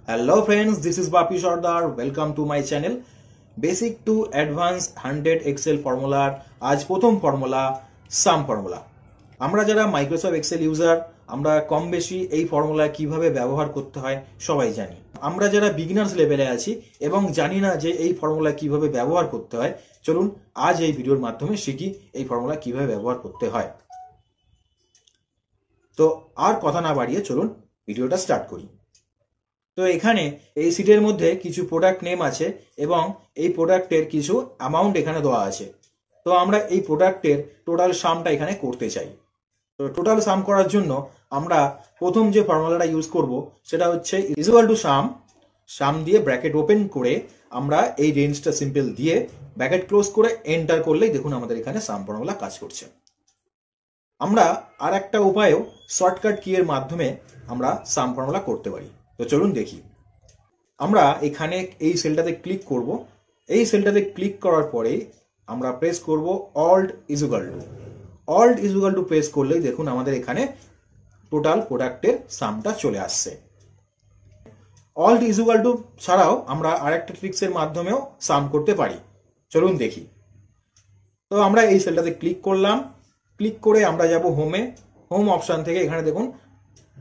Hello friends, this is Bapi Sardar. Welcome to my channel. Basic to Advanced 100 Excel ফর্মুলার আজ প্রথম formula সাম formula. আমরা যারা Microsoft Excel user আমরা কম বেশি এই ফর্মুলা কিভাবে ব্যবহার করতে হয় সবাই জানি। আমরা যারা বিগিনার্স লেভেলে আছি এবং জানি না যে এই ফর্মুলা কিভাবে ব্যবহার করতে হয়, চলুন আজ এই ভিডিওর মাধ্যমে শিখি এই ফর্মুলা কিভাবে ব্যবহার করতে হয়। তো আর কথা না বাড়িয়ে চলুন ভিডিওটা স্টার্ট করি। তো এখানে এই সিটের মধ্যে কিছু প্রোডাক্ট নেম আছে এবং এই প্রোডাক্টের কিছু অ্যামাউন্ট এখানে দেওয়া আছে। তো আমরা এই প্রোডাক্টের টোটাল সামটা এখানে করতে চাই। তো টোটাল সাম করার জন্য আমরা প্রথম যে ফর্মুলাটা ইউজ করব সেটা হচ্ছে ইকুয়াল টু সাম দিয়ে ব্র্যাকেট ওপেন করে আমরা এই রেঞ্জটা সিম্পল দিয়ে ব্র্যাকেট ক্লোজ করে এন্টার করলেই দেখুন আমাদের এখানে সাম ফর্মুলা কাজ করছে। আমরা আর একটা উপায়েও শর্টকাট কি এর মাধ্যমে আমরা সাম ফর্মুলা করতে পারি। তো চলুন দেখি। আমরা এখানে এই সেলটাতে ক্লিক করব। এই সেলটাতে ক্লিক করার পরে আমরা প্রেস করব অল্ট ইকুয়াল টু প্রেস করলেই দেখুন আমাদের এখানে টোটাল প্রোডাক্টের সামটা চলে আসছে। অল্ট ইকুয়াল টু ছাড়াও আমরা আরেকটা ট্রিক্সের মাধ্যমেও সাম করতে পারি। চলুন দেখি। তো আমরা এই সেলটাতে ক্লিক করলাম। ক্লিক করে আমরা যাব হোম অপশন থেকে এখানে দেখুন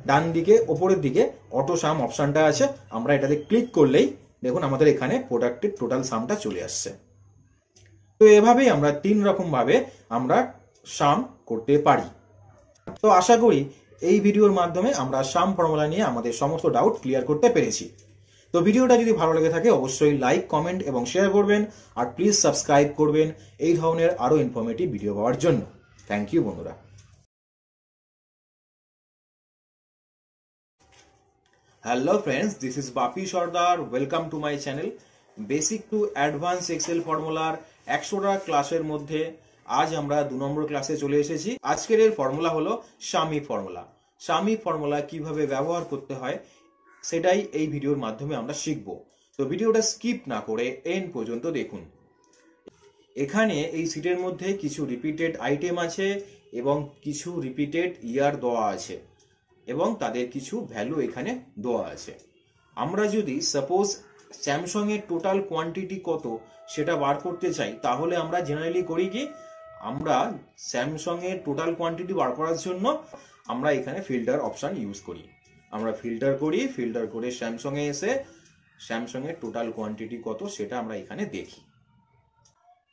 ডান দিকে ওপরের দিকে অটো সাম অপশনটা আছে। আমরা এটাতে ক্লিক করলেই দেখুন আমাদের এখানে প্রোডাক্টের টোটাল সামটা চলে আসছে। তো এভাবেই আমরা তিন রকম ভাবে আমরা সাম করতে পারি। তো আশা করি এই ভিডিওর মাধ্যমে আমরা সাম ফর্মুলা নিয়ে আমাদের সমস্ত ডাউট ক্লিয়ার করতে পেরেছি। তো ভিডিওটা যদি ভালো লেগে থাকে অবশ্যই লাইক, কমেন্ট এবং শেয়ার করবেন আর প্লিজ সাবস্ক্রাইব করবেন এই ধরনের আরো ইনফরমেটিভ ভিডিও পাওয়ার জন্য। থ্যাংক ইউ বন্ধুরা। Hello friends, this is Bapi Sardar. Welcome to my channel. Basic to Advanced Excel ফর্মুলার 100টা ক্লাসের মধ্যে আজ আমরা 2 নম্বর ক্লাসে চলে এসেছি। আজকের এর ফর্মুলা হলো সামি ফর্মুলা। সামি ফর্মুলা কিভাবে ব্যবহার করতে হয় সেটাই এই ভিডিওর মাধ্যমে আমরা শিখব। তো ভিডিওটা স্কিপ না করে এন্ড পর্যন্ত দেখুন। এখানে এই সিটের মধ্যে কিছু রিপিটেড আইটেম আছে এবং কিছু রিপিটেড ইয়ার দেওয়া আছে এবং তাদের কিছু ভ্যালু এখানে দেওয়া আছে। আমরা যদি সাপোজ স্যামসাং এর টোটাল কোয়ান্টিটি কত সেটা বার করতে চাই তাহলে আমরা জেনারেলি করি কি, আমরা স্যামসাং এর টোটাল কোয়ান্টিটি বার করার জন্য আমরা এখানে ফিল্টার অপশন ইউজ করি। আমরা ফিল্টার করে স্যামসাং এ এসে স্যামসাং এর টোটাল কোয়ান্টিটি কত সেটা আমরা এখানে দেখি।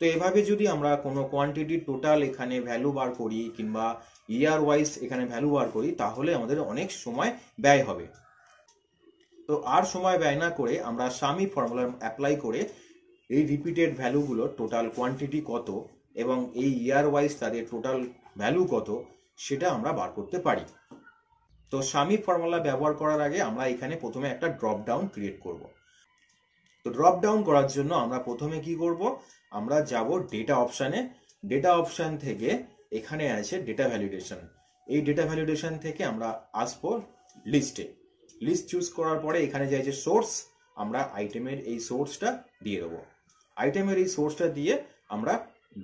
তো এভাবে যদি আমরা কোনো কোয়ান্টিটি টোটাল এখানে ভ্যালু বার করি কিংবা ইয়ার ওয়াইজ এখানে ভ্যালু বার করি তাহলে আমাদের অনেক সময় ব্যয় হবে। তো আর সময় ব্যয় না করে আমরা সামি ফর্মুলা অ্যাপ্লাই করে এই রিপিটেড ভ্যালুগুলো টোটাল কোয়ান্টিটি কত এবং এই ইয়ার ওয়াইজ তাদের টোটাল ভ্যালু কত সেটা আমরা বার করতে পারি। তো সামি ফর্মুলা ব্যবহার করার আগে আমরা এখানে প্রথমে একটা ড্রপ ডাউন ক্রিয়েট করব। তো ড্রপ ডাউন করার জন্য আমরা প্রথমে কি করব, আমরা যাব ডেটা অপশানে। ডেটা অপশান থেকে এখানে আছে ডেটা ভ্যালিডেশন। এই ডেটা ভ্যালিডেশন থেকে আমরা আসবো লিস্ট চুজ করার পরে এখানে যে আছে সোর্স, আমরা আইটেমের এই সোর্সটা দিয়ে দেবো। আইটেমের এই সোর্সটা দিয়ে আমরা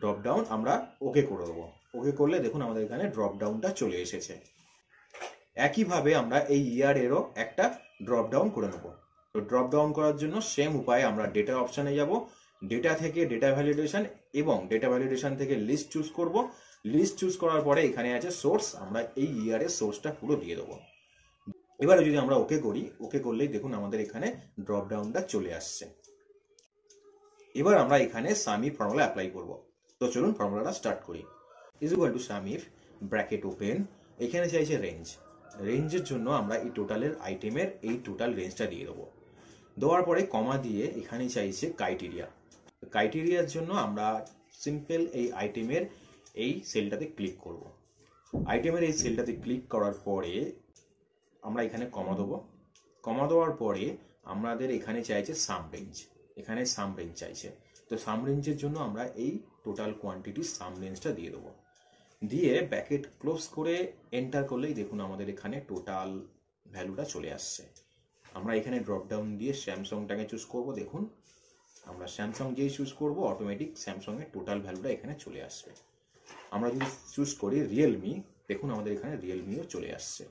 ড্রপ ডাউন আমরা ওকে করে দেবো। ওকে করলে দেখুন আমাদের এখানে ড্রপ ডাউনটা চলে এসেছে। একইভাবে আমরা এই ইয়ারেরও একটা ড্রপ ডাউন করে নেবো। তো ড্রপ ডাউন করার জন্য সেম উপায়ে আমরা ডেটা অপশানে যাব। ডেটা থেকে ডেটা ভ্যালিডেশন এবং ডেটা ভ্যালিডেশন থেকে লিস্ট চুজ করব। লিস্ট চুজ করার পরে এখানে আছে সোর্স, আমরা এই ইয়ারের সোর্সটা পুরো দিয়ে দেবো। এবারে যদি আমরা ওকে করি, ওকে করলেই দেখুন আমাদের এখানে ড্রপ ডাউনটা চলে আসছে। এবার আমরা এখানে সামি ফর্মুলা অ্যাপ্লাই করব। তো চলুন ফর্মুলাটা স্টার্ট করি। Equal to some if bracket open, এখানে চাইছে রেঞ্জের জন্য আমরা এই টোটালের আইটেমের এই টোটাল রেঞ্জটা দিয়ে দেবো। দেওয়ার পরে কমা দিয়ে এখানে চাইছে ক্রাইটেরিয়ার জন্য আমরা সিম্পল এই আইটেমের এই সেলটাতে ক্লিক করব। আইটেমের এই সেলটাতে ক্লিক করার পরে আমরা এখানে কমা দেবো। কমা দেওয়ার পরে আমাদের এখানে চাইছে সাম রেঞ্জ চাইছে। তো সাম রেঞ্জের জন্য আমরা এই টোটাল কোয়ান্টিটি সাম রেঞ্জটা দিয়ে দেবো। দিয়ে ব্র্যাকেট ক্লোজ করে এন্টার করলেই দেখুন আমাদের এখানে টোটাল ভ্যালুটা চলে আসছে। আমরা এখানে ড্রপ ডাউন দিয়ে স্যামসাংটাকে চুজ করব। দেখুন আমরা স্যামসাং যেই চুজ করব অটোমেটিক স্যামসাং এর টোটাল ভ্যালুটা এখানে চলে আসবে। আমরা যদি চুজ করি রিয়েলমি, দেখুন আমাদের এখানে রিয়েলমিও চলে আসছে।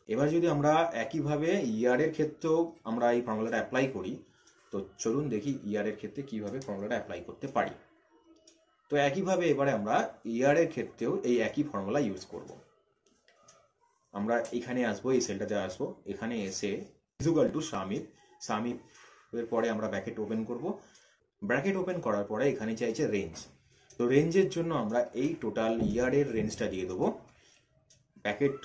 এবার যদি আমরা একইভাবে ইয়ারের ক্ষেত্রেও আমরা এই ফর্মুলাটা অ্যাপ্লাই করি, তো চলুন দেখি ইয়ারের ক্ষেত্রে কিভাবে ফর্মুলাটা অ্যাপ্লাই করতে পারি। তো একইভাবে এবারে আমরা ইয়ারের ক্ষেত্রেও এই একই ফর্মুলা ইউজ করব। আমরা এখানে আসবো, এই সেলটাতে আসবো, এখানে এসে ইকুয়াল টু সামিপ এর পরে আমরা ব্র্যাকেট ওপেন করব। ব্র্যাকেট ওপেন করার পরে এখানে চাইছে রেঞ্জ। তো রেঞ্জের জন্য আমরা এই টোটাল ইয়ারের রেঞ্জটা দিয়ে দেবো, ব্র্যাকেট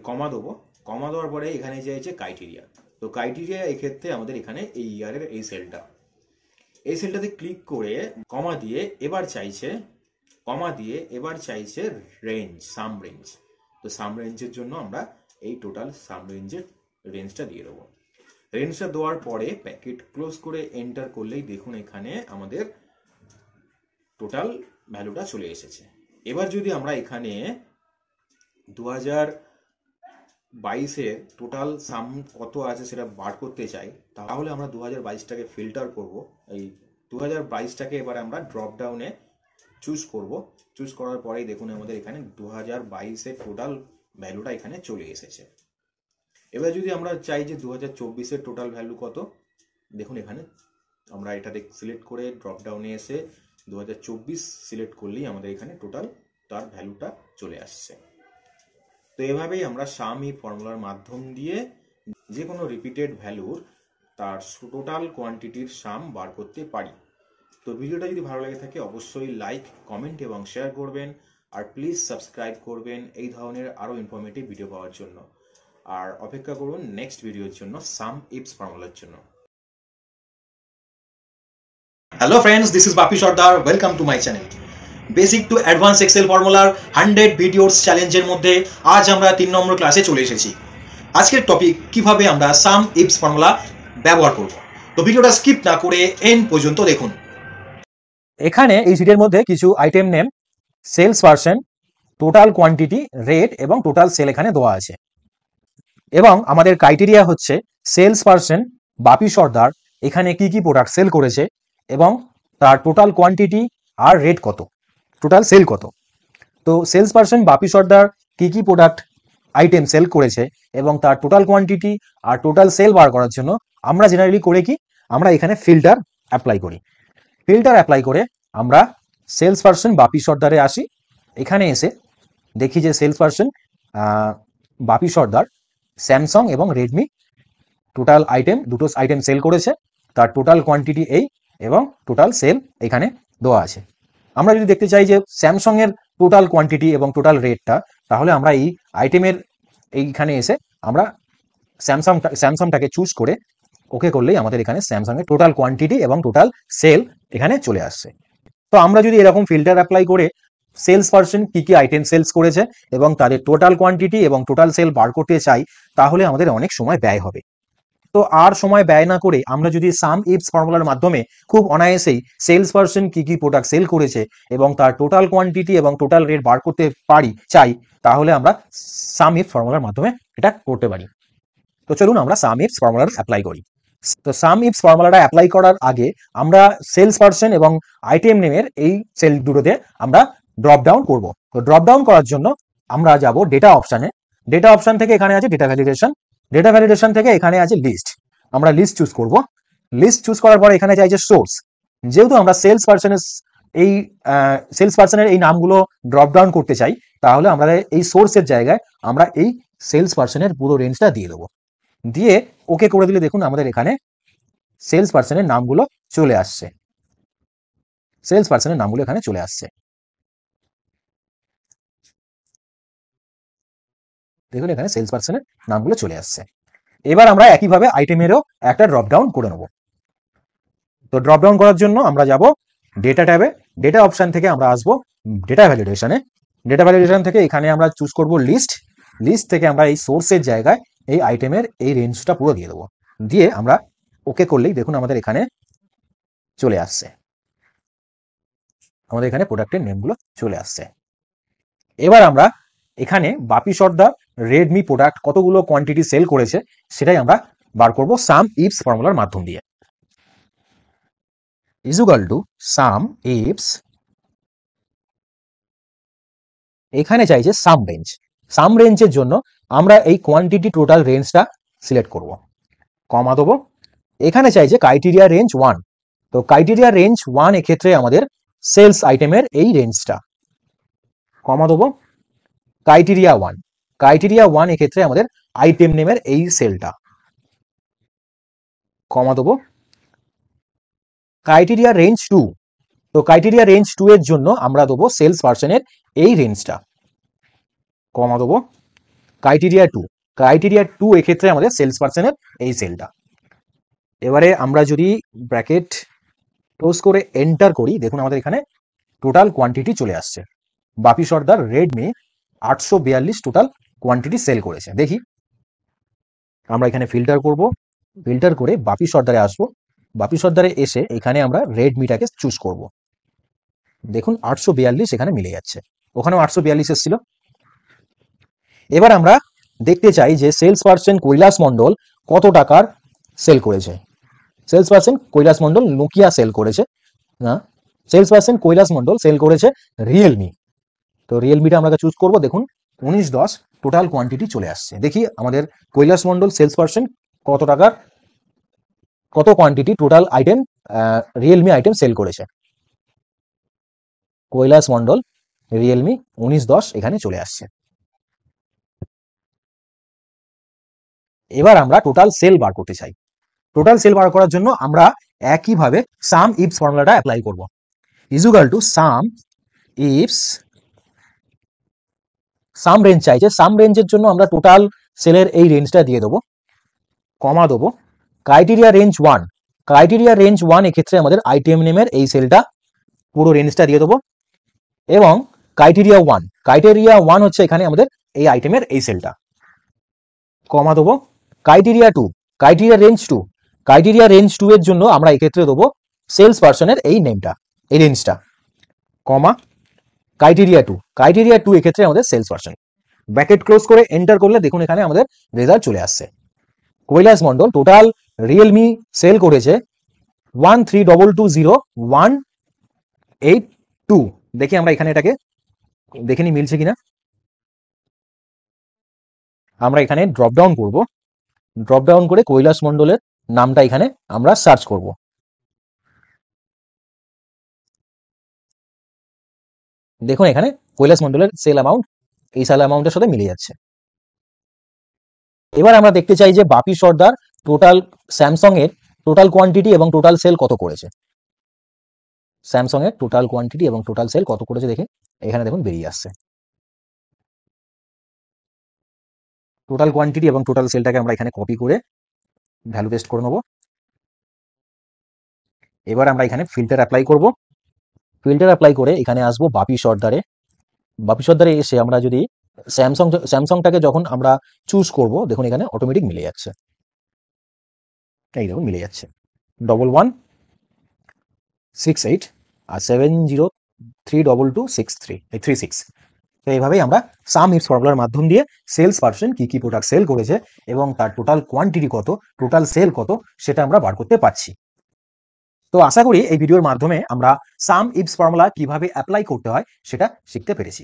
কমা দেবো, কমা দেওয়ার পরে এখানে চাইছে ক্রাইটেরিয়া। তো ক্রাইটেরিয়া এক্ষেত্রে আমাদের এখানে এই ইয়ারের এই সেলটাতে ক্লিক করে কমা দিয়ে এবার চাইছে রেঞ্জ, সাম রেঞ্জ। তো সাম রেঞ্জের জন্য আমরা এই টোটাল সাম রেঞ্জের রেঞ্জটা দিয়ে দেবো। রেঞ্জটা দেওয়ার পরে প্যাকেট ক্লোজ করে এন্টার করলেই দেখুন এখানে আমাদের টোটাল ভ্যালুটা চলে এসেছে। এবার যদি আমরা এখানে 2022-এর টোটাল সাম কত আছে সেটা বার করতে চাই, তাহলে আমরা 2022টাকে ফিল্টার করব। এই 2022টাকে এবার আমরা ড্রপ ডাউনে চুজ করব। চুজ করার পরেই দেখুন আমাদের এখানে 2022-এর টোটাল ভ্যালুটা এখানে চলে এসেছে। এবার যদি আমরা চাই যে 2024-এর টোটাল ভ্যালু কত, দেখুন এখানে আমরা এটাতে সিলেক্ট করে ড্রপ ডাউনে এসে 2024 সিলেক্ট করলেই আমাদের এখানে টোটাল তার ভ্যালুটা চলে আসছে। তো এভাবেই আমরা সাম এই ফর্মুলার মাধ্যম দিয়ে যে কোনো রিপিটেড ভ্যালুর তার টোটাল কোয়ান্টিটির সাম বার করতে পারি। তো ভিডিওটা যদি ভালো লাগে থাকে অবশ্যই লাইক, কমেন্ট এবং শেয়ার করবেন, আর প্লিজ সাবস্ক্রাইব করবেন এই ধরনের আরও ইনফরমেটিভ ভিডিও পাওয়ার জন্য। আর অপেক্ষা করুন নেক্সট ভিডিওর জন্য সাম ইফস ফর্মুলার জন্য। Hello friends, this is Bapi Sardar, welcome to my channel. Basic to advance Excel ফর্মুলার 100 ভিডিওস চ্যালেঞ্জের মধ্যে আজ আমরা 3 নম্বর ক্লাসে চলে এসেছি। আজকের টপিক কিভাবে আমরা সাম ইফস ফর্মুলা ব্যবহার করব। তো ভিডিওটা স্কিপ না করে এন্ড পর্যন্ত দেখুন। এখানে এই শীটের মধ্যে কিছু item name, sales person, total quantity, rate এবং টোটাল সেল এখানে দেওয়া আছে। এবং আমাদের ক্রাইটেরিয়া হচ্ছে সেলস পার্সন বাপি সর্দার এখানে কি কি প্রোডাক্ট সেল করেছে এবং তার টোটাল কোয়ান্টিটি আর রেট কত, টোটাল সেল কত। তো সেলস পার্সন বাপি সর্দার কি কি প্রোডাক্ট আইটেম সেল করেছে এবং তার টোটাল কোয়ান্টিটি আর টোটাল সেল বার করার জন্য আমরা জেনারেলি করে কি, আমরা এখানে ফিল্টার অ্যাপ্লাই করি। ফিল্টার অ্যাপ্লাই করে আমরা সেলস পার্সন বাপি সর্দারে আসি। এখানে এসে দেখি যে সেলস পার্সন বাপি সর্দার স্যামসাং এবং রেডমি টোটাল দুটো আইটেম সেল করেছে, তার টোটাল কোয়ান্টিটি এই এবং টোটাল সেল এখানে দেওয়া আছে। আমরা যদি দেখতে চাই যে স্যামসাং এর টোটাল কোয়ান্টিটি এবং টোটাল রেটটা, তাহলে আমরা এই আইটেমের এইখানে এসে আমরা স্যামসাংটাকে চুজ করে ওকে করলেই আমাদের এখানে স্যামসাং এর টোটাল কোয়ান্টিটি এবং টোটাল সেল এখানে চলে আসছে। তো আমরা যদি এরকম ফিল্টার অ্যাপ্লাই করে সেলস পার্সন কি কি আইটেম সেলস করেছে এবং তাদের টোটাল কোয়ান্টিটি এবং টোটাল সেল বার করতে চাই, তাহলে আমাদের অনেক সময় ব্যয় হবে। তো আর সময় ব্যয় না করে আমরা যদি সাম ইফস ফর্মুলার মাধ্যমে খুব অনায়াসেই সেলস পার্সন কি কি প্রোডাক্ট সেল করেছে এবং তার টোটাল কোয়ান্টিটি এবং টোটাল রেট বার করতে চাই, তাহলে আমরা সাম ইফস ফর্মুলার মাধ্যমে এটা করতে পারি। তো চলুন আমরা সাম ইফস ফর্মুলার অ্যাপ্লাই করি। তো সাম ইফস ফর্মুলাটা অ্যাপ্লাই করার আগে আমরা সেলস পার্সন এবং আইটেম নেমের এই সেল দুটোতে আমরা ড্রপ ডাউন করব। তো ড্রপ ডাউন করার জন্য আমরা যাব ডেটা অপশানে। ডেটা অপশান থেকে এখানে আছে ডেটা ভ্যালিডেশন, ডেটা ভ্যালিডেশন থেকে এখানে আছে লিস্ট। আমরা লিস্ট চুজ করব। লিস্ট চুজ করার পরে এখানে চাইছে সোর্স। যেহেতু আমরা সেলস পার্সনের এই নামগুলো ড্রপ ডাউন করতে চাই, তাহলে আমরা এই সোর্সের জায়গায় আমরা এই সেলস পার্সনের পুরো রেঞ্জটা দিয়ে দেবো। দিয়ে ওকে করে দিলে দেখুন আমাদের এখানে সেলস পার্সনের নামগুলো চলে আসছে। সেলস পার্সনের নামগুলো এখানে চলে আসছে, দেখুন এখানে সেলস পার্সনের নামগুলো চলে আসছে। এবার আমরা একইভাবে আইটেমেরও একটা ড্রপ ডাউন করে নেব। তো ড্রপ ডাউন করার জন্য আমরা যাব ডেটা ট্যাবে। ডেটা অপশন থেকে আমরা আসবো ডেটা ভ্যালিডেশনে। ডেটা ভ্যালিডেশন থেকে এখানে আমরা চুজ করব লিস্ট। লিস্ট থেকে আমরা এই সোর্সের জায়গায় এই আইটেমের এই রেঞ্জটা পুরো দিয়ে দেবো। দিয়ে আমরা ওকে করলেই দেখুন আমাদের এখানে চলে আসছে, আমাদের এখানে প্রোডাক্টের নেমগুলো চলে আসছে। এবার আমরা এখানে বাপি সর্দার রেডমি প্রোডাক্ট কতগুলো কোয়ান্টিটি সেল করেছে সেটাই আমরা বার করব সাম ইফস ফর্মুলার মাধ্যম দিয়ে। ইকুয়াল টু সাম ইফস, এখানে চাইছে সাম রেঞ্জ। সাম রেঞ্জের জন্য আমরা এই কোয়ান্টিটি টোটাল রেঞ্জটা সিলেক্ট করব, কমা দেবো। এখানে চাই যে ক্রাইটেরিয়া রেঞ্জ 1, তো ক্রাইটেরিয়া রেঞ্জ 1 এক্ষেত্রে আমাদের সেলস আইটেমের এই রেঞ্জটা, কমা দেবো। ক্রাইটেরিয়া 1 এক্ষেত্রে আমাদের আইটেম নেমের এই সেলটা, কমা দেবো। ক্রাইটেরিয়া রেঞ্জ 2, তো ক্রাইটেরিয়া রেঞ্জ 2 এর জন্য আমরা দেবো সেলস পার্সনের এই রেঞ্জটা, কমা দেবো। ক্রাইটেরিয়া 2 এক্ষেত্রে আমাদের সেলস পার্সনের এই সেলটা। এবারে আমরা যদি ব্র্যাকেট ক্লোজ করে এন্টার করি, দেখুন আমাদের এখানে টোটাল কোয়ান্টিটি চলে আসছে। বাপি সর্দার রেডমি 842 টোটাল কোয়ান্টিটি সেল করেছে। দেখি, আমরা এখানে ফিল্টার করব, ফিল্টার করে বাপি সর্দারে আসবো। বাপি সর্দারে এসে এখানে আমরা রেডমিটাকে চুজ করব। দেখুন 842 এখানে মিলে যাচ্ছে, ওখানেও 842 এসেছিল। এবার আমরা দেখতে চাই যে সেলস পার্সন কৈলাস মন্ডল কত টাকার সেল করেছে। Sales person Kailash Mondal Nokia sale করেছে না, sales person Kailash Mondal sale করেছে রিয়েলমি। তো রিয়েলমিটা আমরা চুজ করব। দেখুন 1910 টোটাল কোয়ান্টিটি চলে আসছে। দেখি আমাদের কৈলাস মন্ডল সেলস পার্সন কত টাকার, কত quantity total item Realme item sale করেছে। কৈলাস মন্ডল রিয়েলমি 1910 এখানে চলে আসছে। এবার আমরা টোটাল সেল বার করতে চাই। টোটাল সেল বার করার জন্য আমরা একইভাবে সাম ইফস ফর্মুলাটা অ্যাপ্লাই করব। ইজুগাল to some ifs, some range চাইছে, সাম রেঞ্জের জন্য আমরা টোটাল সেলের এই রেঞ্জটা দিয়ে দেবো, কমা দেবো। ক্রাইটেরিয়া রেঞ্জ 1 এক্ষেত্রে আমাদের আইটেম নেমের এই সেলটা পুরো রেঞ্জটা দিয়ে দেবো, এবং ক্রাইটেরিয়া 1 হচ্ছে এখানে আমাদের এই আইটেমের এই সেলটা, কমা দেবো। ক্রাইটেরিয়া রেঞ্জ 2 এর জন্য আমরা এক্ষেত্রে দেবো সেলস পার্সনের এই নেমটা, এই রেঞ্জটা, কমা। ক্রাইটেরিয়া 2 এক্ষেত্রে আমাদের সেলস পার্সন। ব্র্যাকেট ক্লোজ করে এন্টার করলে দেখুন এখানে আমাদের রেজাল্ট চলে আসছে। Kailash Mondal total Realme sale করেছে 1320182। দেখি আমরা এখানে এটাকে দেখে নি মিলছে কিনা। আমরা এখানে ড্রপ ডাউন করব, ড্রপ ডাউন করে কৈলাস মন্ডলের নামটা এখানে আমরা সার্চ করব। দেখুন এখানে কৈলাস মন্ডলের সেল অ্যামাউন্ট এই সেল অ্যামাউন্টের সাথে মিলে যাচ্ছে। এবার আমরা দেখতে চাই যে বাপি সর্দার টোটাল স্যামসাং এর টোটাল কোয়ান্টিটি এবং টোটাল সেল কত করেছে। স্যামসাং এর টোটাল কোয়ান্টিটি এবং টোটাল সেল কত করেছে দেখে এখানে দেখুন বেরিয়ে আসছে। টোটাল কোয়ান্টিটি এবং টোটাল সেলটাকে আমরা এখানে কপি করে ভ্যালু পেস্ট করে নেব। এবার আমরা এখানে ফিল্টার অ্যাপ্লাই করব। ফিল্টার অ্যাপ্লাই করে এখানে আসবো বাপি সর্দারে এসে আমরা যদি স্যামসাংটাকে যখন আমরা চুজ করব, দেখুন এখানে অটোমেটিক মিলে যাচ্ছে, এই দেখুন মিলে যাচ্ছে 1168 আর 70322263 তো এইভাবেই আমরা সাম ইফস ফর্মুলার মাধ্যম দিয়ে সেলস পার্সন কি প্রোডাক্ট সেল করেছে এবং তার টোটাল কোয়ান্টিটি কত, টোটাল সেল কত সেটা আমরা বার করতে পারছি। তো আশা করি এই ভিডিওর মাধ্যমে আমরা সাম ইফস ফর্মুলা কিভাবে অ্যাপ্লাই করতে হয় সেটা শিখতে পেরেছি।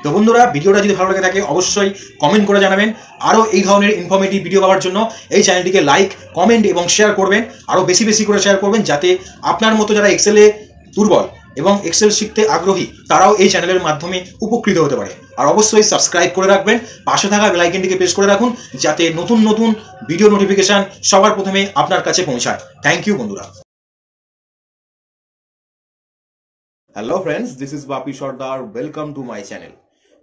তো বন্ধুরা, ভিডিওটা যদি ভালো লাগে থাকে অবশ্যই কমেন্ট করে জানাবেন। আরও এই ধরনের ইনফরমেটিভ ভিডিও পাওয়ার জন্য এই চ্যানেলটিকে লাইক, কমেন্ট এবং শেয়ার করবেন। আরও বেশি বেশি করে শেয়ার করবেন, যাতে আপনার মতো যারা এক্সেলে দুর্বল এবং এক্সেল শিখতে আগ্রহী তারাও এই চ্যানেলের মাধ্যমে উপকৃত হতে পারে। আর অবশ্যই সাবস্ক্রাইব করে রাখবেন, পাশে থাকা বেল আইকনটিকে প্রেস করে রাখুন, যাতে নতুন নতুন ভিডিও নোটিফিকেশন সবার প্রথমে আপনার কাছে পৌঁছায়। থ্যাংক ইউ বন্ধুরা। Hello friends, this is Bapi Sardar, welcome to my channel.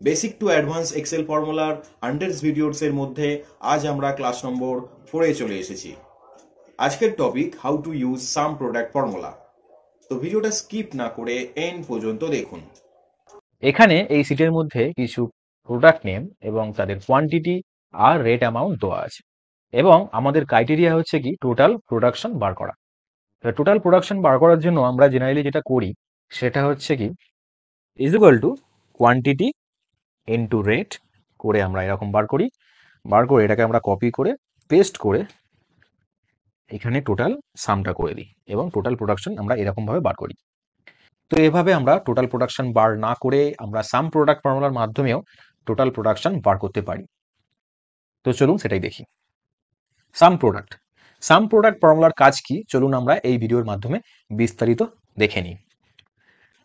Basic to advance Excel ফর্মুলার হান্ড্রেডস ভিডিওস এর মধ্যে আজ আমরা ক্লাস নম্বর 4 চলে এসেছি। আজকের topic how to use some product formula. তো ভিডিওটা স্কিপ না করে এন্ড পর্যন্ত দেখুন। এখানে এই সিটের মধ্যে কিছু প্রোডাক্ট নেম এবং তাদের কোয়ান্টিটি আর রেট অ্যামাউন্ট দেওয়া আছে, এবং আমাদের ক্রাইটেরিয়া হচ্ছে কি টোটাল প্রোডাকশন বার করা। টোটাল প্রোডাকশন বার করার জন্য আমরা জেনারেলি যেটা করি সেটা হচ্ছে কি equal to quantity into rate করে আমরা এরকম বার করে এটাকে আমরা কপি করে পেস্ট করে এখানে টোটাল সামটা করে দিই এবং টোটাল প্রোডাকশন আমরা এরকম ভাবে বার করি। তো এভাবে আমরা টোটাল প্রোডাকশন বার না করে আমরা সাম প্রোডাক্ট ফর্মুলার মাধ্যমেও টোটাল প্রোডাকশন বার করতে পারি। তো চলুন সেটাই দেখি। সাম প্রোডাক্ট ফর্মুলার কাজ কি, চলুন আমরা এই ভিডিওর মাধ্যমে বিস্তারিত দেখে নিই।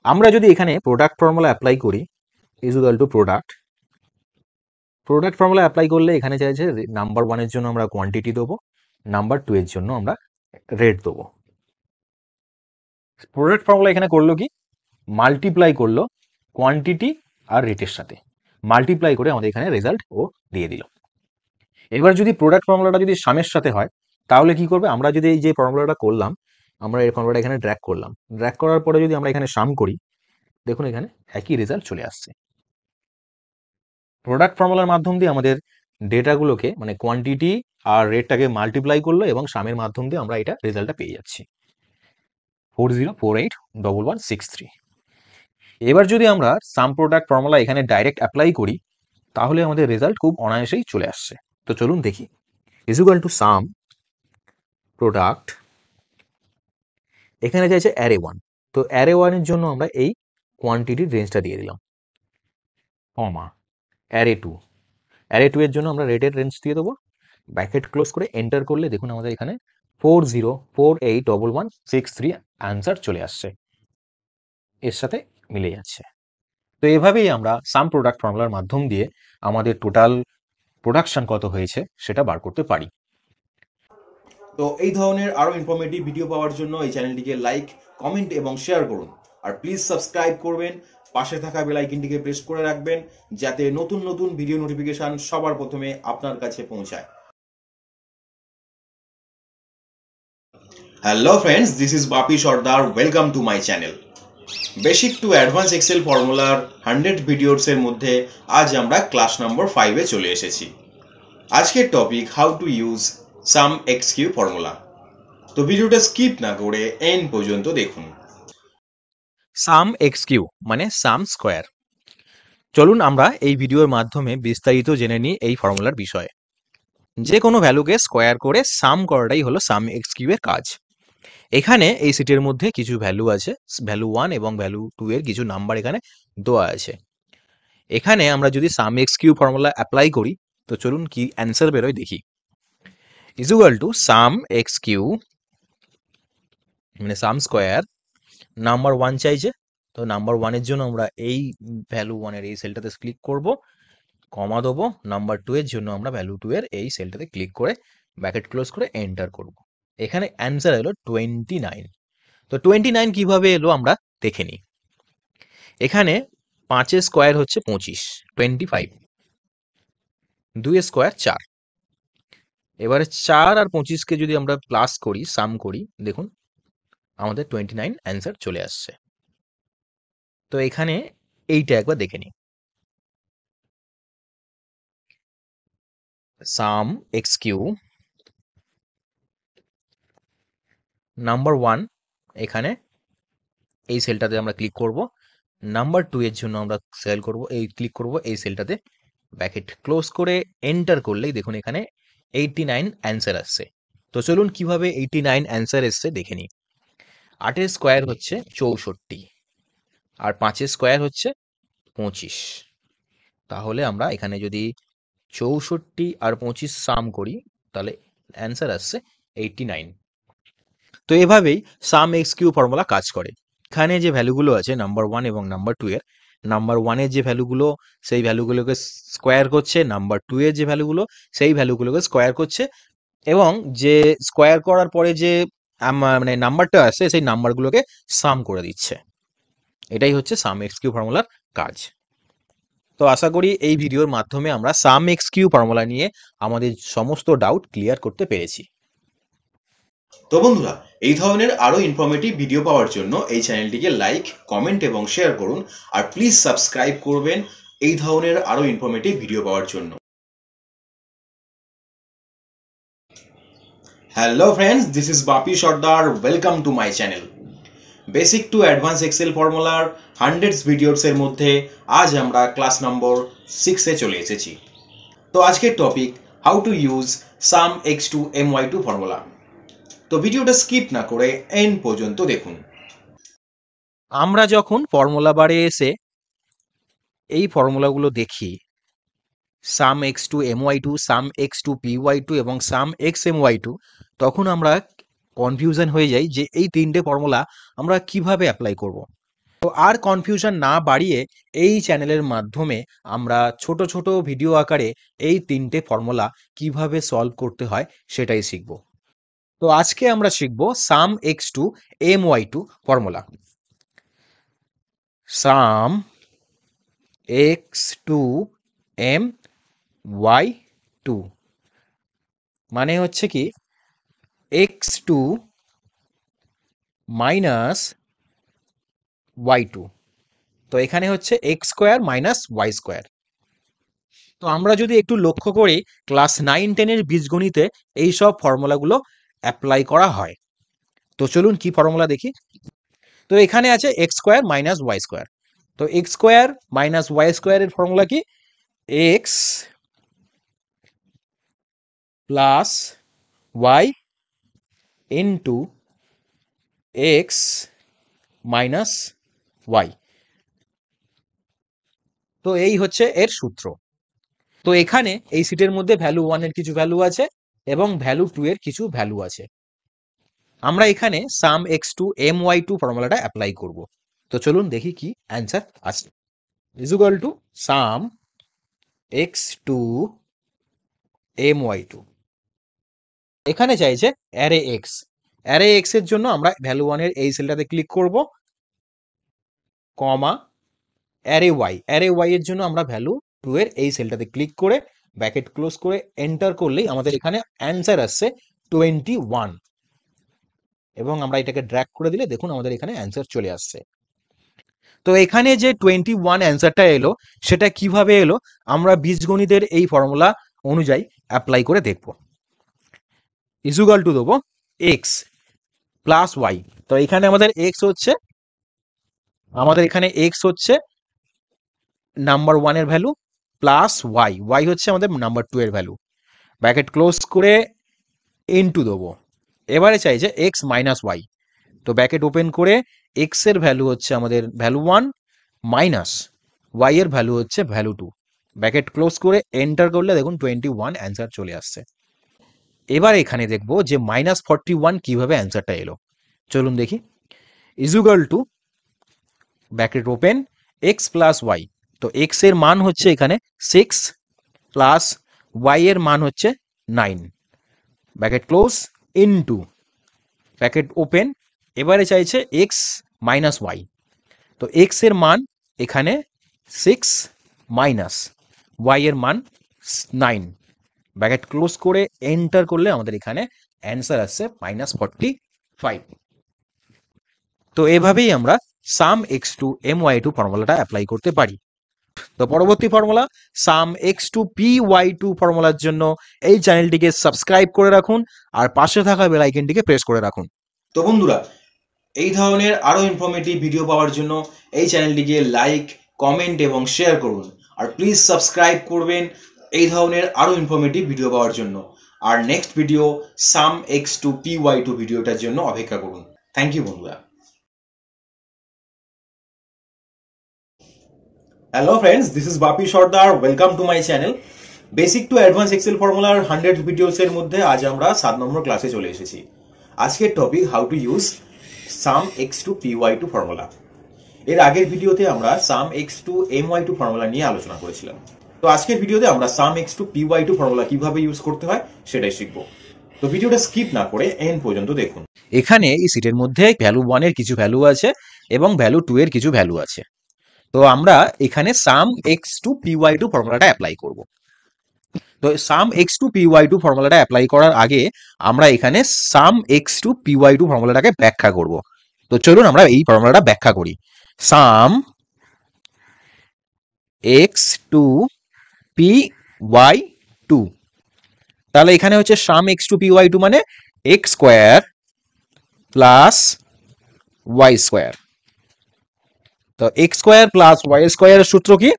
আমরা যদি এখানে প্রোডাক্ট ফর্মুলা অ্যাপ্লাই করি, is equal two product formula apply করলে এখানে চাইছে নাম্বার 1 এর জন্য আমরা কোয়ান্টিটি দেবো, নাম্বার 2 এর জন্য আমরা রেট দেবো। প্রোডাক্ট ফর্মুলা এখানে করলো কি, মাল্টিপ্লাই করলো কোয়ান্টিটি আর রেটের সাথে, মাল্টিপ্লাই করে আমাদের এখানে রেজাল্ট ও দিয়ে দিল। এবার যদি প্রোডাক্ট ফর্মুলাটা যদি সামের সাথে হয় তাহলে কি করবে, আমরা যদি এই যে ফর্মুলাটা করলাম, আমরা এই ফর্মুলাটা এখানে ড্র্যাগ করলাম, ড্র্যাগ করার পরে যদি আমরা এখানে সাম করি, দেখুন এখানে একই রেজাল্ট চলে আসছে। প্রোডাক্ট ফর্মুলার মাধ্যম দিয়ে আমাদের ডেটাগুলোকে মানে কোয়ান্টিটি আর রেটটাকে মাল্টিপ্লাই করলো এবং সামের মাধ্যম দিয়ে আমরা এটা রেজাল্টটা পেয়ে যাচ্ছি 40481163। এবার যদি আমরা সাম প্রোডাক্ট ফর্মুলা এখানে ডাইরেক্ট অ্যাপ্লাই করি তাহলে আমাদের রেজাল্ট খুব অনায়াসেই চলে আসছে। তো চলুন দেখি, is equal to some product, এখানে চাইছে অ্যারে 1, তো অ্যারে 1 এর জন্য আমরা এই কোয়ান্টিটির রেঞ্জটা দিয়ে দিলাম, কমা অ্যারে 2 এর জন্য আমরা রেটের রেঞ্জ দিয়ে দেবো, ব্র্যাকেট ক্লোজ করে এন্টার করলে দেখুন আমাদের এখানে 40481163 অ্যান্সার চলে আসছে, এর সাথে মিলে যাচ্ছে। তো এভাবেই আমরা সাম প্রোডাক্ট ফর্মুলার মাধ্যম দিয়ে আমাদের টোটাল প্রোডাকশন কত হয়েছে সেটা বার করতে পারি। তো এই ধরনের আরো ইনফরমেটিভ ভিডিও পাওয়ার জন্য এই চ্যানেলটিকে লাইক, কমেন্ট এবং শেয়ার করুন। আর প্লিজ সাবস্ক্রাইব করবেন, পাশে থাকা বেল আইকনটিকে প্রেস করে রাখবেন যাতে নতুন নতুন ভিডিও নোটিফিকেশন সবার প্রথমে আপনার কাছে পৌঁছায়। Hello friends, this is Bapi Sardar, welcome to my channel. Basic to advance Excel ফর্মুলার 100 ভিডিওস এর মধ্যে আজ আমরা ক্লাস নম্বর 5 এ চলে এসেছি। আজকের topic how to use sum x q formula. তো ভিডিওটা স্কিপ না করে এন্ড পর্যন্ত দেখুন। সাম এক্স কিউ মানে সাম স্কোয়ার। চলুন আমরা এই ভিডিওর মাধ্যমে বিস্তারিত জেনে নিই এই ফর্মুলার বিষয়ে। যে কোনো ভ্যালুকে স্কোয়ার করে সাম করাটাই হলো সাম এক্স কিউ এর কাজ। এখানে এই সিটের মধ্যে কিছু ভ্যালু আছে, ভ্যালু 1 এবং ভ্যালু 2 এর কিছু নাম্বার এখানে দেওয়া আছে। এখানে আমরা যদি sum x q formula apply করি তো চলুন কি অ্যান্সার বেরোয় দেখি। Is equal to sum x q মানে সাম স্কোয়ার, নাম্বার 1 চাইছে, তো নাম্বার 1 এর জন্য আমরা এই ভ্যালু 1 এর এই সেলটাতে ক্লিক করব, কমা দেবো, নাম্বার 2 এর জন্য আমরা ভ্যালু 2 এর এই সেলটাতে ক্লিক করে ব্র্যাকেট ক্লোজ করে এন্টার করব। এখানে অ্যান্সার এলো 29। তো 29 কিভাবে এলো আমরা দেখে নিই। এখানে 5 এর স্কোয়ার হচ্ছে 25, 25, 2 এর স্কোয়ার 4, এবারে 4 আর 25 কে যদি আমরা প্লাস করি, সাম করি, দেখুন আমাদের 29 অ্যান্সার চলে আসছে। তো এখানে এইটা একবার দেখে নিই, সাম এক্স কিউ নাম্বার 1, এখানে এই সেলটাতে আমরা ক্লিক করব, নাম্বার 2 এর জন্য আমরা সেল করব, এই ক্লিক করব এই সেলটাতে, ব্র্যাকেট ক্লোজ করে এন্টার করলেই দেখুন এখানে 89 অ্যান্সার আসছে। তো চলুন কিভাবে 89 অ্যান্সার এসছে দেখে নিই। 8 এর স্কোয়ার হচ্ছে 64 আর 5 এর স্কোয়ার হচ্ছে 25, তাহলে আমরা এখানে যদি 64 আর 25 সাম করি তাহলে অ্যান্সার আসছে 89। তো এভাবেই সাম এক্স কিউ ফর্মুলা কাজ করে। এখানে যে ভ্যালুগুলো আছে নাম্বার 1 এবং নাম্বার 2 এর, নাম্বার 1 এর যে ভ্যালুগুলো সেই ভ্যালুগুলোকে স্কোয়ার করছে, নাম্বার 2 এর যে ভ্যালুগুলো সেই ভ্যালুগুলোকে স্কোয়ার করছে, এবং যে স্কোয়ার করার পরে যে মানে নাম্বারটা আসছে সেই নাম্বারগুলোকে সাম করে দিচ্ছে। এটাই হচ্ছে সাম এক্স কিউ ফর্মুলার কাজ। তো আশা করি এই ভিডিওর মাধ্যমে আমরা সাম এক্স কিউ ফর্মুলা নিয়ে আমাদের সমস্ত ডাউট ক্লিয়ার করতে পেরেছি। তো বন্ধুরা, এই ধরনের আরো ইনফরমেটিভ ভিডিও পাওয়ার জন্য এই চ্যানেলটিকে লাইক, কমেন্ট এবং শেয়ার করুন। আর প্লিজ সাবস্ক্রাইব করবেন এই ধরনের আরো ইনফরমেটিভ ভিডিও পাওয়ার জন্য। Hello friends, this is Bapi Sardar, welcome to my channel. Basic to advance Excel ফর্মুলার 100 ভিডিওস এর মধ্যে আজ আমরা ক্লাস নম্বর 6 এ চলে এসেছি। তো আজকের topic how to use sum x to my2 formula. তো ভিডিওটা স্কিপ না করে এন্ড পর্যন্ত দেখুন। আমরা যখন ফর্মুলা বারে এসে এই ফর্মুলাগুলো দেখি sum x two m y two, sum x two p y two এবং sum x m y two, তখন আমরা কনফিউশন হয়ে যাই যে এই তিনটে ফর্মুলা আমরা কিভাবে অ্যাপ্লাই করব। তো আর কনফিউশন না বাড়িয়ে এই চ্যানেলের মাধ্যমে আমরা ছোট ছোট ভিডিও আকারে এই তিনটে ফর্মুলা কিভাবে সলভ করতে হয় সেটাই শিখব। তো আজকে আমরা শিখব sum x two m y two formula. Sum x two m y two মানে হচ্ছে কি x two minus y two. তো এখানে হচ্ছে x square minus y square. তো আমরা যদি একটু লক্ষ্য করি ক্লাস 9-10-এর বীজগণিতে এইসব ফর্মুলাগুলো অ্যাপ্লাই করা হয়। তো চলুন কি ফর্মুলা দেখি। তো এখানে আছে x square minus y square. তো এক্স স্কোয়ার মাইনাস ওয়াই স্কোয়ারের ফর্মুলা কি? X plus y into x minus y. তো এই হচ্ছে এর সূত্র। তো এখানে এই সিটের মধ্যে ভ্যালু 1 এর কিছু ভ্যালু আছে এবং ভ্যালু 2 এর কিছু ভ্যালু আছে। আমরা এখানে sum x two m y two ফর্মুলাটা অ্যাপ্লাই করব। তো চলুন দেখি কি অ্যান্সার আসে। Is equal to sum x two m y two. এখানে চাইছে অ্যারে এক্স। অ্যারে এক্স এর জন্য আমরা ভ্যালু 1 এর এই সেলটাতে ক্লিক করব, কমা অ্যারে ওয়াই। অ্যারে ওয়াই এর জন্য আমরা ভ্যালু 2 এর এই সেলটাতে ক্লিক করে ব্র্যাকেট ক্লোজ করে এন্টার করলেই আমাদের এখানে অ্যান্সার আসছে 21। এবং আমরা এটাকে ড্র্যাগ করে দিলে দেখুন আমাদের এখানে অ্যান্সার চলে আসছে। তো এখানে যে 21 অ্যান্সারটা এলো সেটা কিভাবে এলো আমরা বীজগণিতের এই ফর্মুলা অনুযায়ী অ্যাপ্লাই করে দেখব। ইকুয়াল টু দেবো এক্স প্লাস ওয়াই। তো এখানে আমাদের এক্স হচ্ছে নাম্বার 1 এর ভ্যালু, প্লাস ওয়াই, ওয়াই হচ্ছে আমাদের নাম্বার 2 এর ভ্যালু। ব্র্যাকেট ক্লোজ করে ইনটু দেবো। এবারে চাইছে এক্স মাইনাস ওয়াই। তো ব্র্যাকেট ওপেন করে এক্স এর ভ্যালু হচ্ছে আমাদের ভ্যালু 1 মাইনাস ওয়াই এর ভ্যালু হচ্ছে ভ্যালু 2। ব্র্যাকেট ক্লোজ করে এন্টার করলে দেখুন 21 অ্যান্সার চলে আসছে। এবার এখানে দেখবো যে -41 কিভাবে অ্যান্সারটা এলো। চলুন দেখি। Equal to bracket open x plus y. তো এক্স এর মান হচ্ছে এখানে 6 প্লাস ওয়াই এর মান হচ্ছে 9। Bracket close into bracket open. এবারে চাইছে এক্স মাইনাস ওয়াই। তো এক্স এর মান এখানে 6 মাইনাস ওয়াই এর মান 9। ব্র্যাকেট ক্লোজ করে এন্টার করলে আমাদের এখানে অ্যান্সার আসছে -45। তো এভাবেই আমরা sum x two m y two ফর্মুলাটা অ্যাপ্লাই করতে পারি। তো পরবর্তী formula sum x two p y two ফর্মুলার জন্য এই চ্যানেলটিকে সাবস্ক্রাইব করে রাখুন আর পাশে থাকা বেল আইকনটিকে প্রেস করে রাখুন। তো বন্ধুরা, এই ধরনের আরো ইনফরমেটিভ ভিডিও পাওয়ার জন্য এই চ্যানেলটিকে লাইক, কমেন্ট এবং শেয়ার করুন। আর প্লিজ সাবস্ক্রাইব করবেন এই ধরনের আরো ইনফরমেটিভ ভিডিও পাওয়ার জন্য। আর next video sum x two p y two ভিডিওটার জন্য অপেক্ষা করুন। থ্যাংক ইউ বন্ধুরা। Hello friends, this is Bapi Sardar. Welcome to my channel. Basic to advance Excel ফর্মুলার 100 ভিডিওসের মধ্যে আজ আমরা 7 নম্বর ক্লাসে চলে এসেছি। আজকের topic how to use sum x two p y two formula. এর আগের ভিডিওতে আমরা sum x two m y two formula নিয়ে আলোচনা করেছিলাম। তো আজকের ভিডিওতে আমরা sum x two p y two formula কিভাবে ইউজ করতে হয় সেটাই শিখব। তো ভিডিওটা স্কিপ না করে এন্ড পর্যন্ত দেখুন। এখানে এই সিটের মধ্যে ভ্যালু 1 এর কিছু ভ্যালু আছে এবং ভ্যালু 2 এর কিছু ভ্যালু আছে। তো আমরা এখানে sum x two p y two ফর্মুলাটা অ্যাপ্লাই করব। তো sum x two p y two ফর্মুলাটা অ্যাপ্লাই করার আগে আমরা এখানে sum x two p y two ফর্মুলাটাকে ব্যাখ্যা করব। তো চলুন আমরা এই ফর্মুলাটা ব্যাখ্যা করি। Sum x two p y two, তাহলে এখানে হচ্ছে sum x two p y two মানে x square plus y square. তো এক্স স্কোয়ার প্লাস ওয়াই স্কোয়ারের সূত্র কি?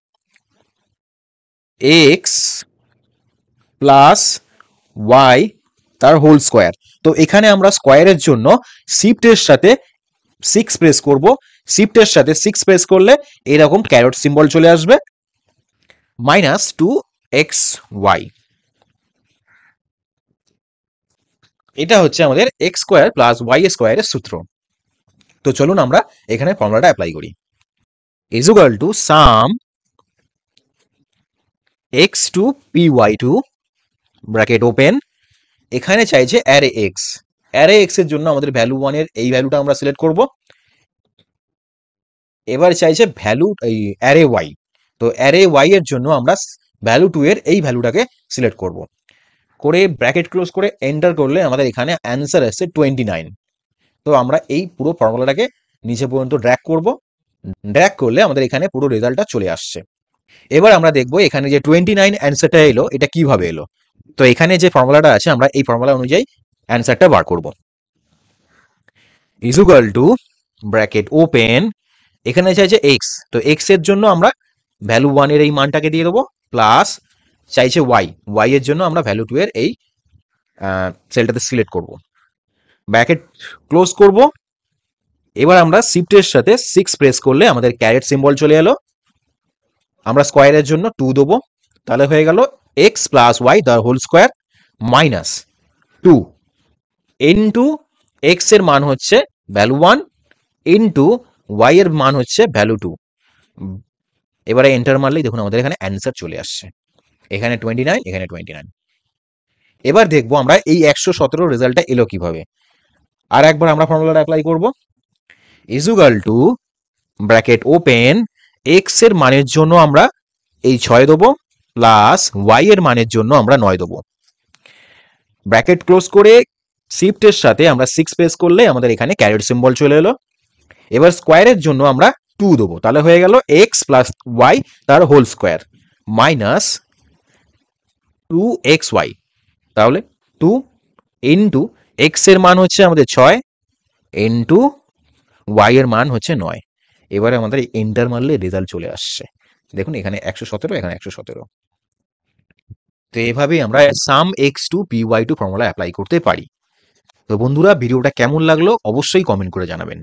এক্স প্লাস ওয়াই তার হোল স্কোয়ার। তো এখানে আমরা স্কোয়ারের জন্য শিফটের সাথে 6 প্রেস করব। শিফটের সাথে 6 প্রেস করলে এরকম ক্যারট সিম্বল চলে আসবে। -2 এক্স ওয়াই, এটা হচ্ছে আমাদের এক্স স্কোয়ার প্লাস ওয়াই স্কোয়ারের সূত্র। তো চলুন আমরা এখানে ফর্মুলাটা অ্যাপ্লাই করি। Is equal to sum x two p y to bracket open, এখানে চাইছে অ্যারে এক্স। অ্যারে এক্স এর জন্য আমাদের ভ্যালু 1 এর এই ভ্যালুটা আমরা সিলেক্ট করব। এবার চাইছে ভ্যালু এই অ্যারে ওয়াই, তো অ্যারে ওয়াই এর জন্য আমরা ভ্যালু 2 এর এই ভ্যালুটাকে সিলেক্ট করব, করে ব্র্যাকেট ক্লোজ করে এন্টার করলে আমাদের এখানে অ্যান্সার আসছে 29। তো আমরা এই পুরো ফর্মুলাটাকে নিচে পর্যন্ত ড্র্যাগ করব, ড্র্যাগ করলে আমাদের এখানে পুরো রেজাল্টটা চলে আসছে। এবার আমরা দেখবো এখানে যে 29 অ্যান্সারটা এলো এটা কিভাবে এলো। তো এখানে যে ফর্মুলাটা আছে আমরা এই ফর্মুলা অনুযায়ী অ্যান্সারটা বার করব। Is equal to bracket open, এখানে চাইছে এক্স, তো এক্স এর জন্য আমরা ভ্যালু 1 এর এই মানটাকে দিয়ে দেবো, প্লাস চাইছে ওয়াই, ওয়াই এর জন্য আমরা ভ্যালু 2 এর এই সেলটাতে সিলেক্ট করব, ব্র্যাকেট ক্লোজ করব। এবার আমরা শিফটের সাথে 6 প্রেস করলে আমাদের ক্যারেট সিম্বল চলে এলো। আমরা স্কোয়ারের জন্য 2 দেবো, তাহলে হয়ে গেল x plus y the whole square minus 2 into x এর মান হচ্ছে ভ্যালু 1 ইন্টু ওয়াই এর মান হচ্ছে ভ্যালু 2। এবারে এন্টার মারলেই দেখুন আমাদের এখানে অ্যান্সার চলে আসছে, এখানে 29, এখানে 29। এবার দেখবো আমরা এই 117 রেজাল্টটা এলো কিভাবে। আর একবার আমরা ফর্মুলাটা অ্যাপ্লাই করব। Is equal to bracket open, x এর মানের জন্য আমরা এই 6 দেবো, প্লাস ওয়াই এর মানের জন্য আমরা 9 দেবো, ব্র্যাকেট ক্লোজ করে শিফটের সাথে আমরা 6 প্রেস করলে আমাদের এখানে ক্যারেট সিম্বল চলে এলো। এবার স্কোয়ারের জন্য আমরা 2 দেবো, তাহলে হয়ে গেল এক্স প্লাস ওয়াই তার হোল স্কোয়ার মাইনাস 2xy, তাহলে 2 ইন্টু এক্স এর মান হচ্ছে আমাদের 6 ইন্টু ওয়াই এর মান হচ্ছে 9। এবারে আমাদের এন্টার মারলে রেজাল্ট চলে আসছে, দেখুন এখানে 117, এখানে 117। তো এভাবেই আমরা sum x two p y two formula apply করতে পারি। তো বন্ধুরা ভিডিওটা কেমন লাগলো অবশ্যই কমেন্ট করে জানাবেন।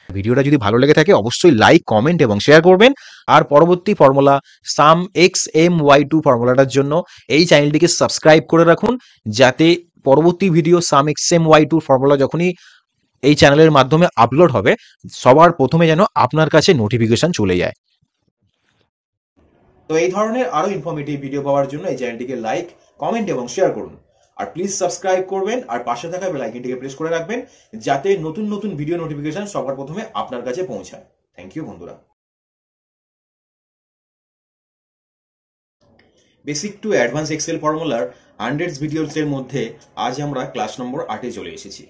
ভিডিওটা যদি ভালো লেগে থাকে অবশ্যই লাইক, কমেন্ট এবং শেয়ার করবেন। আর পরবর্তী formula sum x m y two ফর্মুলাটার জন্য এই চ্যানেলটিকে সাবস্ক্রাইব করে রাখুন, যাতে পরবর্তী video sum x m y two formula যখনই এই চ্যানেলের মাধ্যমে আপলোড হবে সবার প্রথমে যেন আপনার কাছে নোটিফিকেশন চলে যায়। তো এই ধরনের আরো ইনফরমেটিভ ভিডিও পাওয়ার জন্য এই চ্যানেলটিকে লাইক, কমেন্ট এবং শেয়ার করুন। আর প্লিজ সাবস্ক্রাইব করবেন আর পাশে থাকা বেল আইকনটিকে প্রেস করে রাখবেন, যাতে নতুন নতুন ভিডিও নোটিফিকেশন সবার প্রথমে আপনার কাছে পৌঁছায়। থ্যাংক ইউ বন্ধুরা। বেসিক টু অ্যাডভান্স এক্সেল ফর্মুলার হান্ড্রেডস ভিডিওস এর মধ্যে আজ আমরা ক্লাস নম্বর 8-এ চলে এসেছি।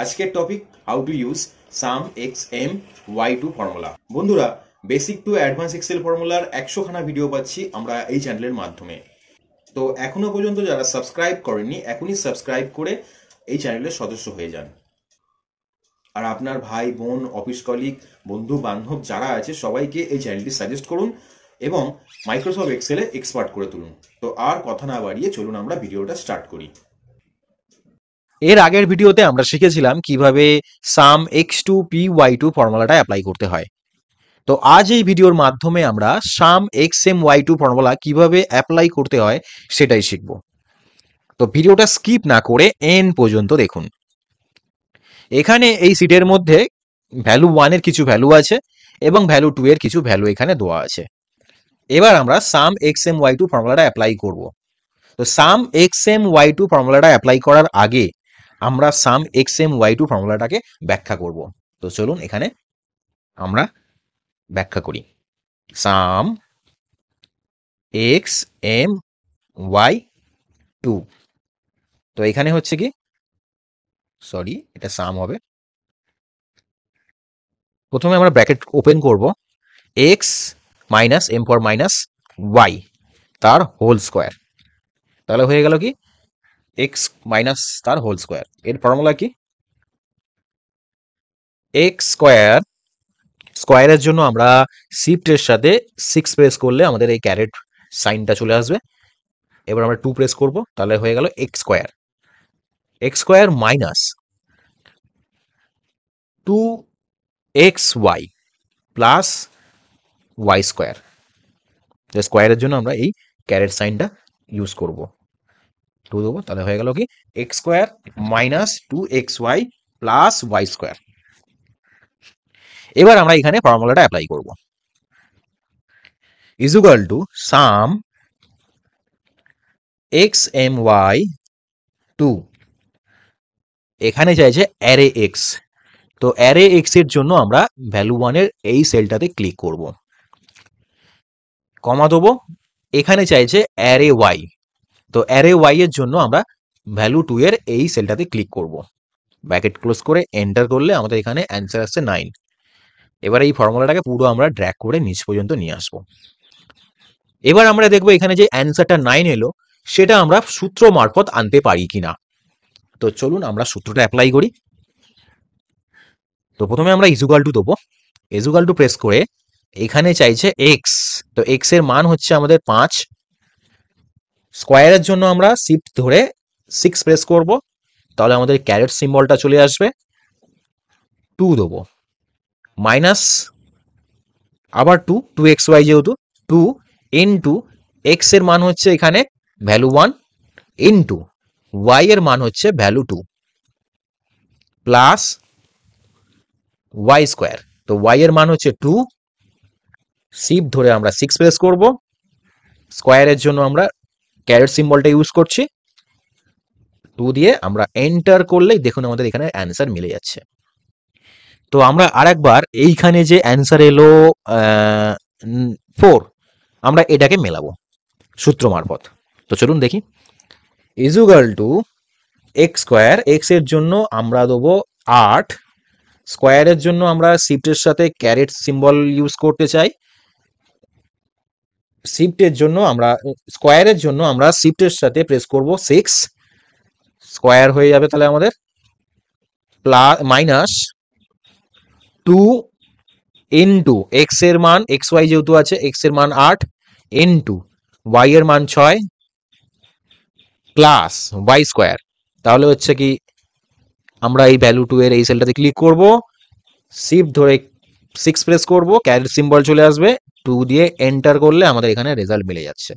আজকের topic how to use sum x m y two formula. বন্ধুরা বেসিক টু অ্যাডভান্স এক্সেল ফর্মুলার 100খানা ভিডিও পাচ্ছি আমরা এই চ্যানেলের মাধ্যমে। তো এখনো পর্যন্ত যারা সাবস্ক্রাইব করেননি এখনই সাবস্ক্রাইব করে এই চ্যানেলের সদস্য হয়ে যান। আর আপনার ভাই বোন, অফিস কলিগ, বন্ধু বান্ধব যারা আছে সবাইকে এই চ্যানেলটি সাজেস্ট করুন এবং মাইক্রোসফট এক্সেলে এক্সপার্ট করে তুলুন। তো আর কথা না বাড়িয়ে চলুন আমরা ভিডিওটা স্টার্ট করি। এর আগের ভিডিওতে আমরা শিখেছিলাম কিভাবে sum x two p y two ফর্মুলাটা অ্যাপ্লাই করতে হয়। তো আজ এই ভিডিওর মাধ্যমে আমরা sum x m y two formula কিভাবে অ্যাপ্লাই করতে হয় সেটাই শিখব। তো ভিডিওটা স্কিপ না করে এন পর্যন্ত দেখুন। এখানে এই সিটের মধ্যে ভ্যালু 1 এর কিছু ভ্যালু আছে এবং ভ্যালু 2 এর কিছু ভ্যালু এখানে দেওয়া আছে। এবার আমরা sum x m y two ফর্মুলাটা অ্যাপ্লাই করব। তো sum x m y two ফর্মুলাটা অ্যাপ্লাই করার আগে আমরা sum x m y two ফর্মুলাটাকে ব্যাখ্যা করব। তো চলুন এখানে আমরা ব্যাখ্যা করি। Sum x m y two, তো এখানে হচ্ছে কি, সরি এটা সাম হবে। প্রথমে আমরা ব্র্যাকেট ওপেন করব, x minus m for minus y তার হোল স্কোয়ার, তাহলে হয়ে গেল কি এক্স মাইনাস তার হোল স্কোয়ার। এর ফর্মুলা কি, এক্স স্কোয়ার, স্কোয়ারের জন্য আমরা শিফটের সাথে 6 প্রেস করলে আমাদের এই ক্যারেট সাইনটা চলে আসবে। এবার আমরা 2 প্রেস করব, তাহলে হয়ে গেল x square, x square minus 2xy plus y square. স্কোয়ারের জন্য আমরা এই ক্যারেট সাইনটা ইউজ করব, 2 দেবো, তাহলে হয়ে গেল কি x square minus 2xy plus y square. এবার আমরা এখানে ফর্মুলাটা অ্যাপ্লাই করব, is equal to sum x m y 2, এখানে চাইছে অ্যারে এক্স, তো অ্যারে এক্স এর জন্য আমরা ভ্যালু 1 এর এই সেলটাতে ক্লিক করব, কমা দেবো, এখানে চাইছে অ্যারে ওয়াই, তো অ্যারে ওয়াই এর জন্য আমরা ভ্যালু 2 এর এই সেলটাতে ক্লিক করব, ব্র্যাকেট ক্লোজ করে এন্টার করলে আমাদের এখানে অ্যান্সার আসছে 9। এবার এই ফর্মুলাটাকে পুরো আমরা ড্র্যাগ করে নিচ পর্যন্ত নিয়ে আসবো। এবার আমরা দেখবো এখানে যে অ্যান্সারটা 9 এলো সেটা আমরা সূত্র মারফত আনতে পারি কিনা। তো চলুন আমরা সূত্রটা অ্যাপ্লাই করি। তো প্রথমে আমরা ইজুগাল টু দেবো, ইজুগাল টু প্রেস করে এখানে চাইছে এক্স, তো এক্স এর মান হচ্ছে আমাদের 5, স্কোয়ারের জন্য আমরা শিফট ধরে 6 প্রেস করব, তাহলে আমাদের ক্যারেট সিম্বলটা চলে আসবে, 2 দেবো, মাইনাস আবার 2xy যেহেতু 2 ইন্টু এক্স এর মান হচ্ছে এখানে ভ্যালু 1 ইন্টু ওয়াই এর মান হচ্ছে ভ্যালু 2 প্লাস ওয়াই স্কোয়ার, তো ওয়াই এর মান হচ্ছে 2, শিফট ধরে আমরা 6 প্রেস করব, স্কোয়ারের জন্য আমরা ক্যারেট সিম্বলটা ইউজ করছি, 2 দিয়ে আমরা এন্টার করলেই দেখুন আমাদের এখানে অ্যান্সার মিলে যাচ্ছে। তো আমরা আরেকবার এইখানে যে অ্যান্সার এলো 4, আমরা এটাকে মেলাবো সূত্র মারফত। তো চলুন দেখি, equal to x square, x এর জন্য আমরা দেবো 8, স্কোয়ারের জন্য আমরা শিফটের সাথে ক্যারেট সিম্বল ইউজ করতে চাই, শিফটের জন্য আমরা স্কোয়ারের জন্য আমরা শিফটের সাথে প্রেস করব 6, স্কোয়ার হয়ে যাবে তাহলে আমাদের প্লাস মাইনাস 2 ইন্টু এক্স এর মান, এক্স ওয়াই যেহেতু আছে এক্স এর মান 8 ইন্টু ওয়াই এর মান 6 প্লাস ওয়াই স্কোয়ার, তাহলে হচ্ছে কি আমরা এই ভ্যালু 2 এর এই সেলটাতে ক্লিক করব, শিফট ধরে 6 প্রেস করব, ক্যারেট সিম্বল চলে আসবে, 2 দিয়ে এন্টার করলে আমাদের এখানে রেজাল্ট মিলে যাচ্ছে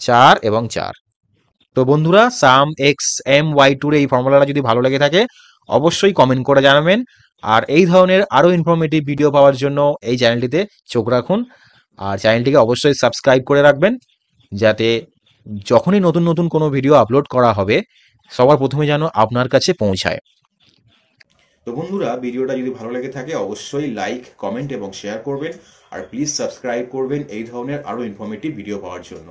4 এবং 4। তো বন্ধুরা, সাম এক্স এম ওয়াই 2 এই ফর্মুলাটা যদি ভালো লেগে থাকে অবশ্যই কমেন্ট করে জানাবেন, আর এই ধরনের আরো ইনফরমেটিভ ভিডিও পাওয়ার জন্য এই চ্যানেলটিতে চোখ রাখুন, আর চ্যানেলটিকে অবশ্যই সাবস্ক্রাইব করে রাখবেন যাতে যখনই নতুন নতুন কোনো ভিডিও আপলোড করা হবে সবার প্রথমে যেন আপনার কাছে পৌঁছায়। তো বন্ধুরা, ভিডিওটা যদি ভালো লেগে থাকে অবশ্যই লাইক, কমেন্ট এবং শেয়ার করবেন, আর প্লিজ সাবস্ক্রাইব করবেন এই ধরনের আরো ইনফরমেটিভ ভিডিও পাওয়ার জন্য।